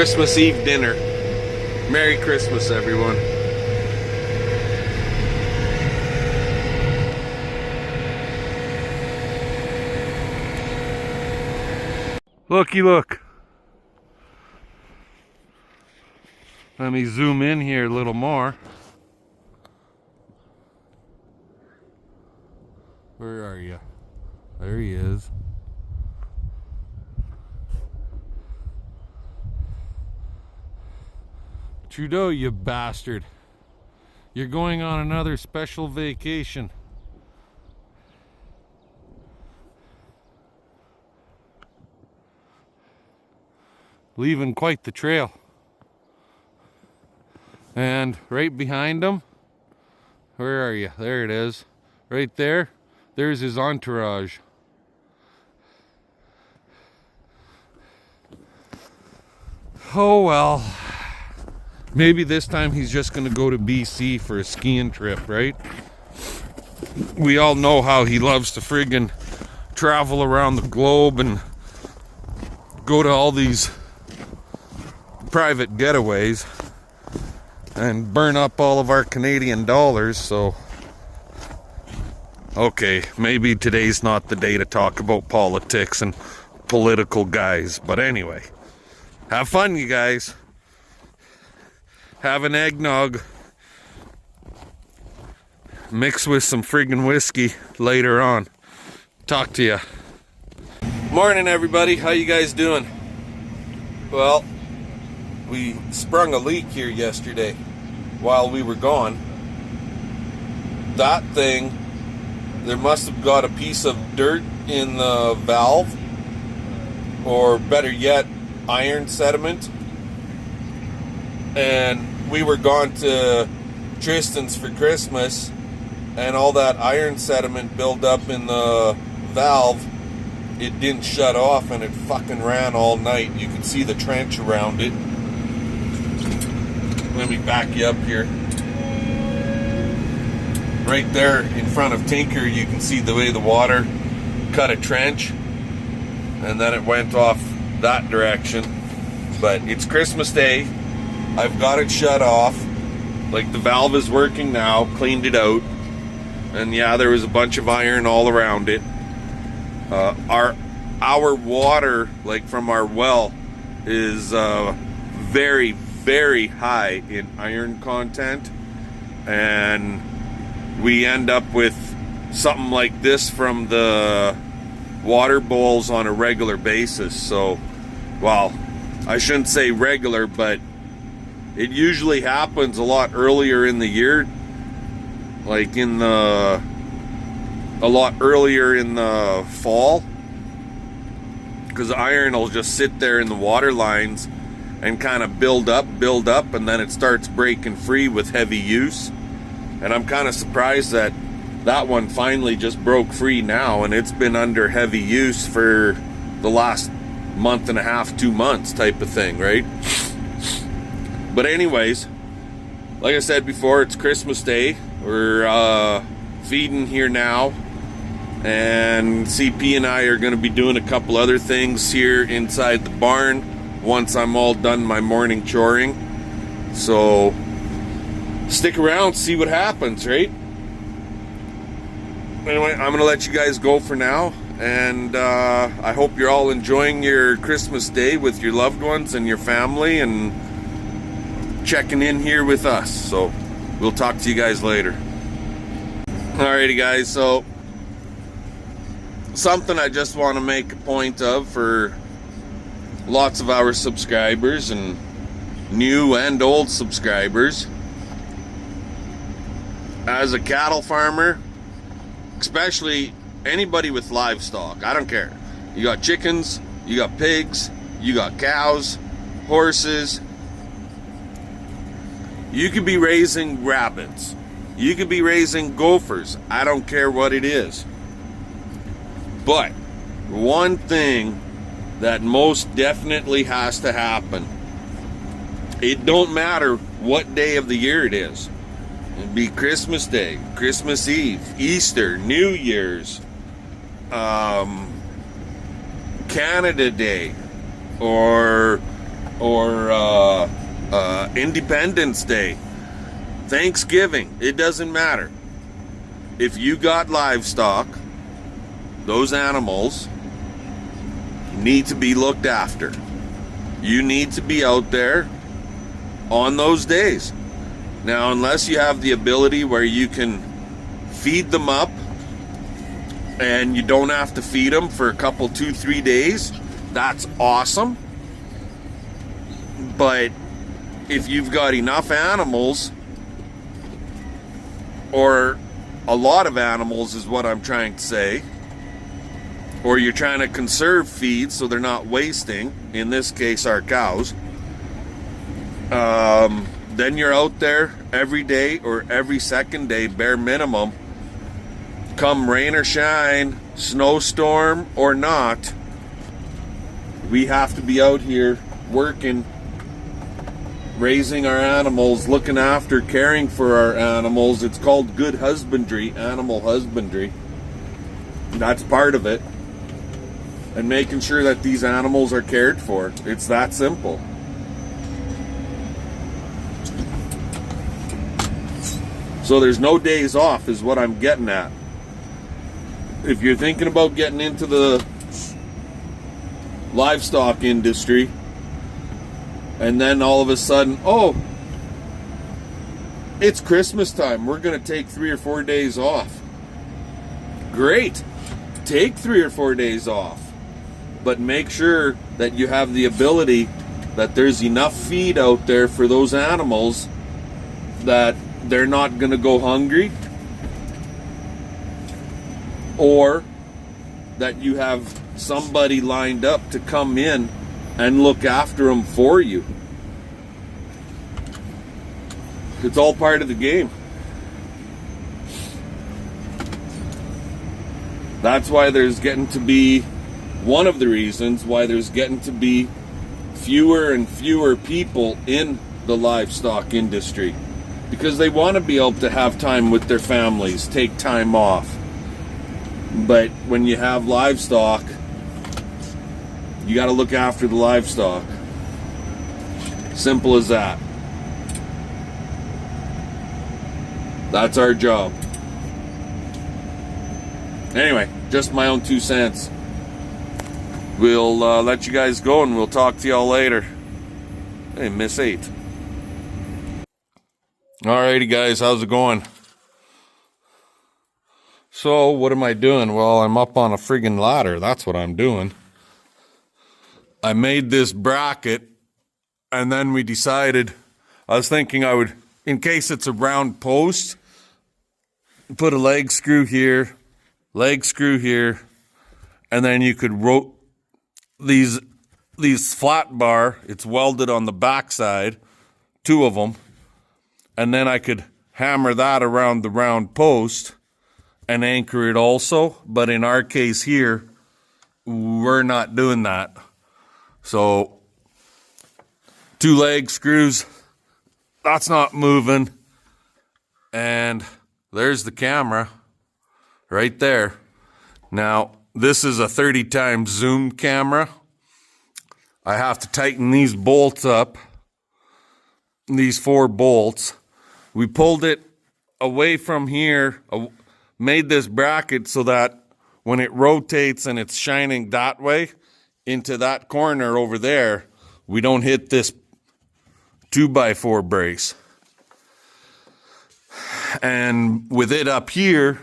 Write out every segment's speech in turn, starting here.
Christmas Eve dinner. Merry Christmas, everyone. Looky look. Let me zoom in here a little more. Where are you? There he is. Trudeau, you bastard. You're going on another special vacation. Leaving quite the trail. And right behind him, where are you? There it is. Right there, there's his entourage. Oh well. Maybe this time he's just gonna go to BC for a skiing trip, right? We all know how he loves to friggin' travel around the globe and go to all these private getaways and burn up all of our Canadian dollars. So okay, maybe today's not the day to talk about politics and political guys, but anyway, have fun, you guys. Have an eggnog mixed with some friggin' whiskey later on. Talk to ya. Morning, everybody. How you guys doing? Well, we sprung a leak here yesterday while we were gone. That thing, there must have got a piece of dirt in the valve, or better yet, iron sediment. And we were gone to Tristan's for Christmas, and all that iron sediment built up in the valve. It didn't shut off, and it fucking ran all night. You can see the trench around it. Let me back you up here. Right there in front of Tinker, you can see the way the water cut a trench, and then it went off that direction. But it's Christmas Day. I've got it shut off. Like, the valve is working now, cleaned it out. And yeah, there was a bunch of iron all around it. Our water, like from our well, is very, very high in iron content. And we end up with something like this from the water bowls on a regular basis. So, well, I shouldn't say regular, but it usually happens a lot earlier in the year, like a lot earlier in the fall, because the iron will just sit there in the water lines and kind of build up, and then it starts breaking free with heavy use. And I'm kind of surprised that that one finally just broke free now, and it's been under heavy use for the last month and a half, 2 months type of thing, right? But anyways, like I said before, it's Christmas Day. We're feeding here now, and CP and I are going to be doing a couple other things here inside the barn once I'm all done my morning choring. So stick around, see what happens, right? Anyway, I'm going to let you guys go for now, and I hope you're all enjoying your Christmas Day with your loved ones and your family, and checking in here with us. So we'll talk to you guys later. Alrighty, guys, so something I just want to make a point of for lots of our subscribers and new and old subscribers. As a cattle farmer, especially anybody with livestock, I don't care. You got chickens, you got pigs, you got cows, horses. You could be raising rabbits. You could be raising gophers. I don't care what it is. But one thing that most definitely has to happen, it don't matter what day of the year it is. It'd be Christmas Day, Christmas Eve, Easter, New Year's, Canada Day, or or Independence Day, Thanksgiving, it doesn't matter. If you got livestock, those animals need to be looked after. You need to be out there on those days. Now, unless you have the ability where you can feed them up and you don't have to feed them for a couple, 2-3 days, that's awesome. But if you've got enough animals, or a lot of animals is what I'm trying to say, or you're trying to conserve feed so they're not wasting, in this case our cows, then you're out there every day or every second day, bare minimum, come rain or shine, snowstorm or not, we have to be out here working, raising our animals, looking after, caring for our animals. It's called good husbandry, animal husbandry. That's part of it. And making sure that these animals are cared for. It's that simple. So there's no days off is what I'm getting at. If you're thinking about getting into the livestock industry, and then all of a sudden, oh, it's Christmas time, we're going to take 3 or 4 days off. Great. Take 3 or 4 days off. But make sure that you have the ability, that there's enough feed out there for those animals that they're not going to go hungry, or that you have somebody lined up to come in and look after them for you. It's all part of the game. That's why there's getting to be, one of the reasons why there's getting to be fewer and fewer people in the livestock industry, because they want to be able to have time with their families, take time off. But when you have livestock, you got to look after the livestock. Simple as that. That's our job. Anyway, just my own 2 cents. We'll let you guys go, and we'll talk to y'all later. Hey, Miss 8. Alrighty, guys, how's it going? So, what am I doing? Well, I'm up on a friggin' ladder. That's what I'm doing. I made this bracket, and then we decided, I was thinking I would, in case it's a round post, put a leg screw here, and then you could these flat bar, it's welded on the backside, 2 of them, and then I could hammer that around the round post and anchor it also. But in our case here, we're not doing that. So 2 leg screws, that's not moving. And there's the camera right there. Now, this is a 30 times zoom camera. I have to tighten these bolts up, these 4 bolts. We pulled it away from here, made this bracket so that when it rotates and it's shining that way into that corner over there, we don't hit this 2x4 brace. And with it up here,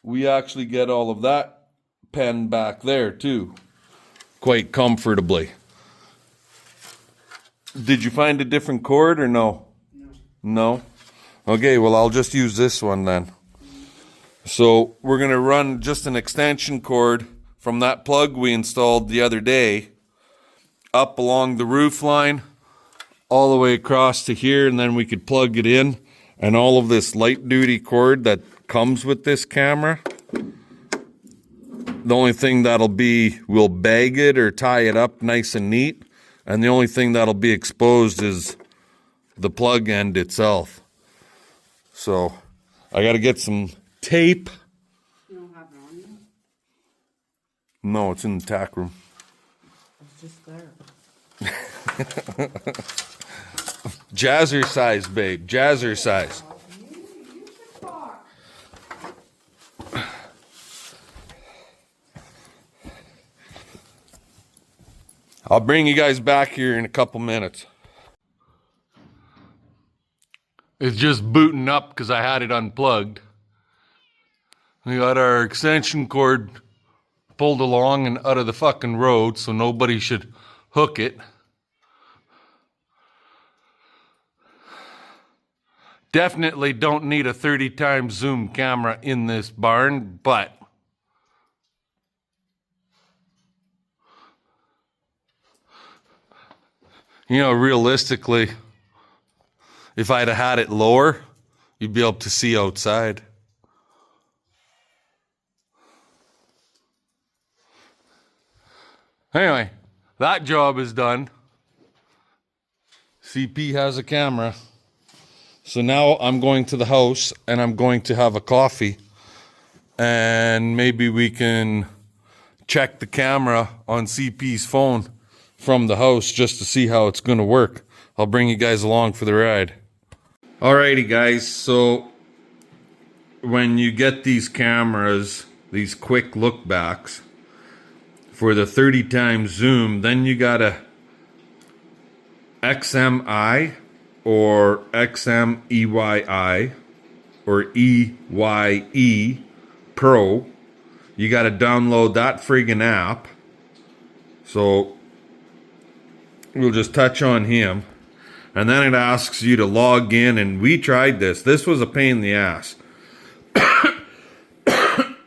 we actually get all of that pen back there too, quite comfortably. Did you find a different cord or no? No? Okay, well, I'll just use this one then. So we're going to run just an extension cord from that plug we installed the other day up along the roof line all the way across to here, and then we could plug it in. And all of this light duty cord that comes with this camera, the only thing that'll be, we'll bag it or tie it up nice and neat, and the only thing that'll be exposed is the plug end itself. So I got to get some tape. You don't have it on you? No, it's in the tack room. It's just there. Jazzercise, babe. Jazzercise. You should talk. I'll bring you guys back here in a couple minutes. It's just booting up because I had it unplugged. We got our extension cord pulled along and out of the fucking road, so nobody should hook it. Definitely don't need a 30 times zoom camera in this barn, but you know, realistically, if I'd have had it lower, you'd be able to see outside. Anyway, that job is done. CP has a camera. So now I'm going to the house and I'm going to have a coffee. And maybe we can check the camera on CP's phone from the house just to see how it's going to work. I'll bring you guys along for the ride. Alrighty guys, so when you get these cameras, these quick look backs, for the 30 times zoom, then you gotta XMI or XMEYI or EYE Pro. You gotta download that friggin' app. So we'll just touch on him. And then it asks you to log in, and we tried this. This was a pain in the ass.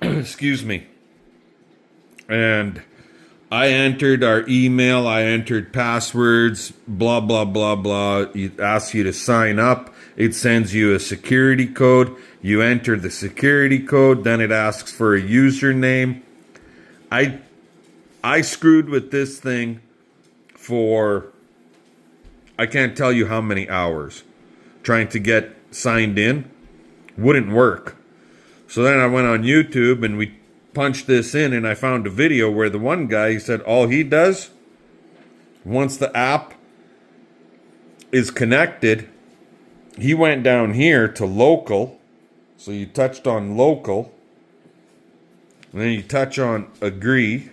Excuse me. And I entered our email, I entered passwords, blah, blah, blah, blah. It asks you to sign up. It sends you a security code. You enter the security code, then it asks for a username. I screwed with this thing for, I can't tell you how many hours, trying to get signed in. Wouldn't work. So then I went on YouTube and we punched this in, and I found a video where the one guy, he said all he does, once the app is connected, he went down here to local. So you touched on local, and then you touch on agree,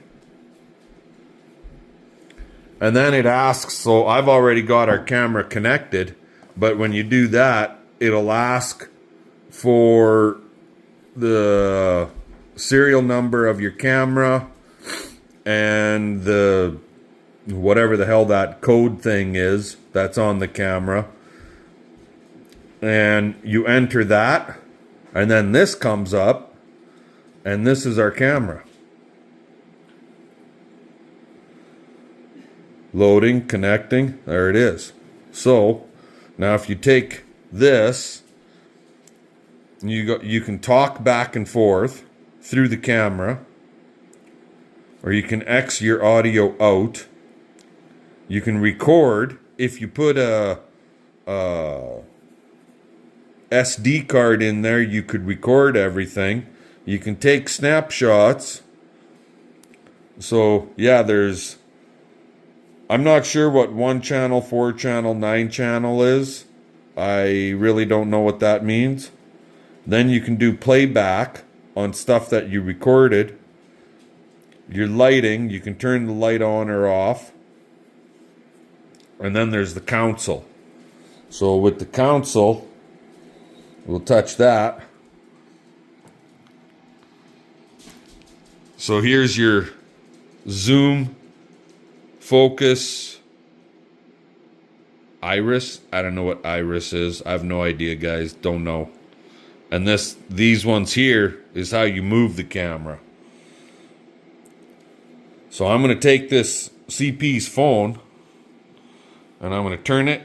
and then it asks, so I've already got our camera connected, but when you do that, it'll ask for the serial number of your camera and the whatever the hell that code thing is that's on the camera, and you enter that, and then this comes up, and this is our camera. Loading, connecting, there it is. So now if you take this, you can talk back and forth through the camera, or you can X your audio out. You can record. If you put a SD card in there, you could record everything. You can take snapshots. So yeah, I'm not sure what 1 channel, 4 channel, 9 channel is. I really don't know what that means. Then you can do playback on stuff that you recorded. Your lighting, you can turn the light on or off. And then there's the console. So with the console, we'll touch that. So here's your zoom, focus, iris. I don't know what iris is. I have no idea, guys. Don't know. And these ones here is how you move the camera. So I'm going to take this CP's phone and I'm going to turn it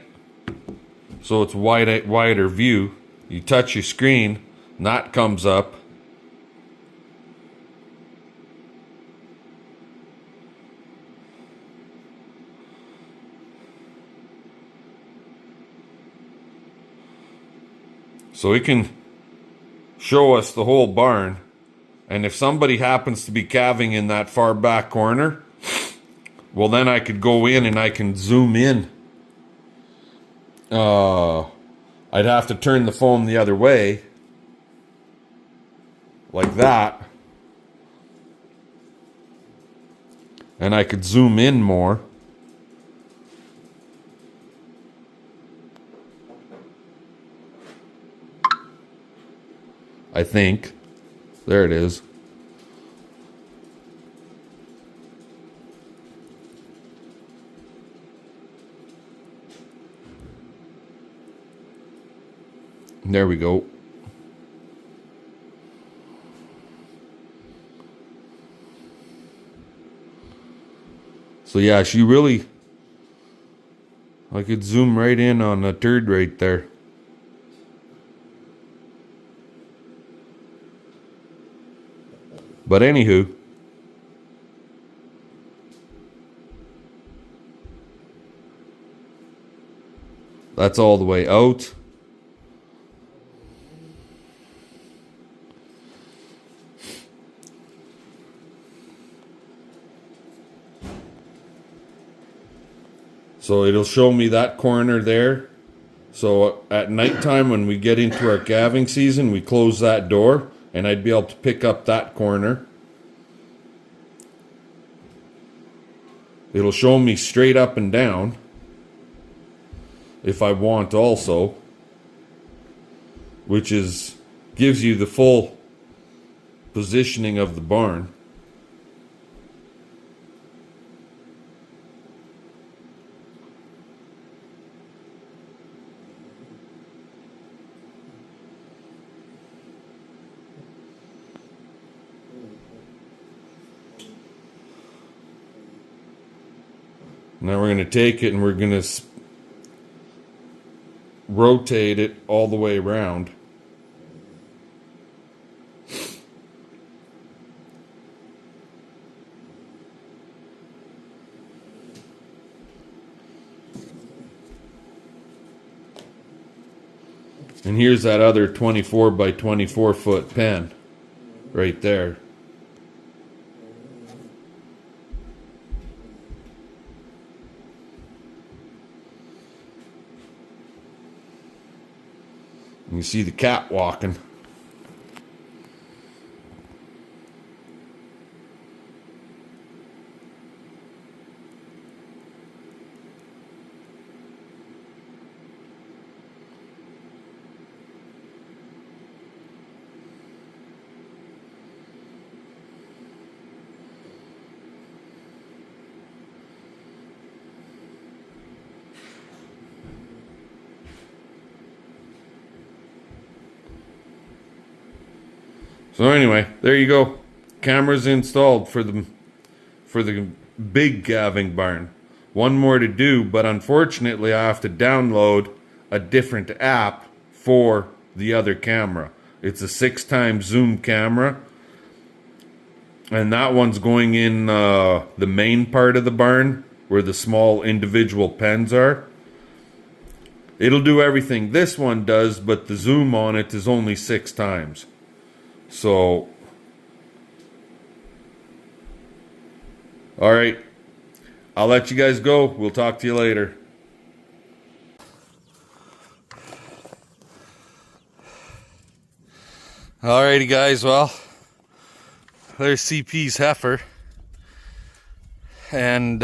so it's wider view. You touch your screen, and that comes up. So it can show us the whole barn, and if somebody happens to be calving in that far back corner, Well, then I could go in and I can zoom in. I'd have to turn the phone the other way. Like that. And I could zoom in more. I think. There it is. There we go. So yeah, she really... I could zoom right in on the turd right there. But anywho, that's all the way out. So it'll show me that corner there. So at nighttime when we get into our calving season, we close that door and I'd be able to pick up that corner. It'll show me straight up and down if I want also, which is gives you the full positioning of the barn. Now we're going to take it and we're going to rotate it all the way around. And here's that other 24 by 24 foot pen right there. You see the cat walking. So anyway, there you go. Cameras installed for the big calving barn. One more to do, but unfortunately I have to download a different app for the other camera. It's a 6x zoom camera. And that one's going in the main part of the barn where the small individual pens are. It'll do everything this one does, but the zoom on it is only 6x. So, all right, I'll let you guys go. We'll talk to you later. Alrighty, guys. Well, there's CP's heifer, and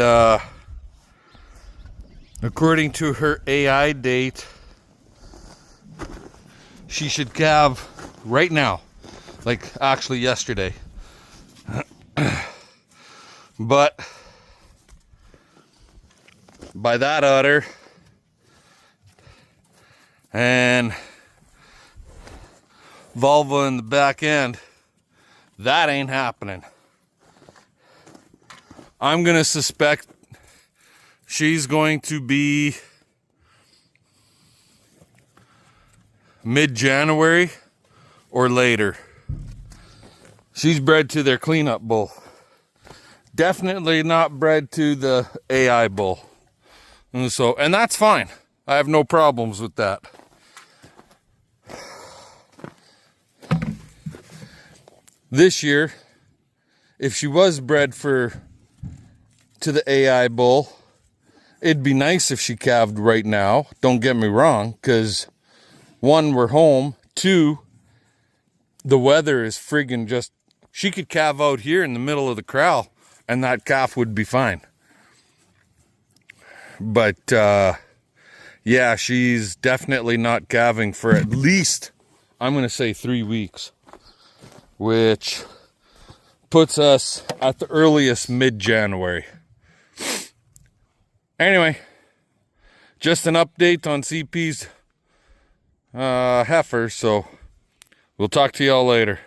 according to her AI date, she should calve right now. Like, actually yesterday. But by that udder and vulva in the back end, that ain't happening. I'm gonna suspect she's going to be mid-January or later. She's bred to their cleanup bull. Definitely not bred to the AI bull. And that's fine. I have no problems with that. This year, if she was bred to the AI bull. It'd be nice if she calved right now. Don't get me wrong, because one, we're home. Two, the weather is friggin' just... She could calve out here in the middle of the corral, and that calf would be fine. But, yeah, she's definitely not calving for at least, I'm going to say 3 weeks. Which puts us at the earliest mid-January. Anyway, just an update on CP's heifer, so we'll talk to y'all later.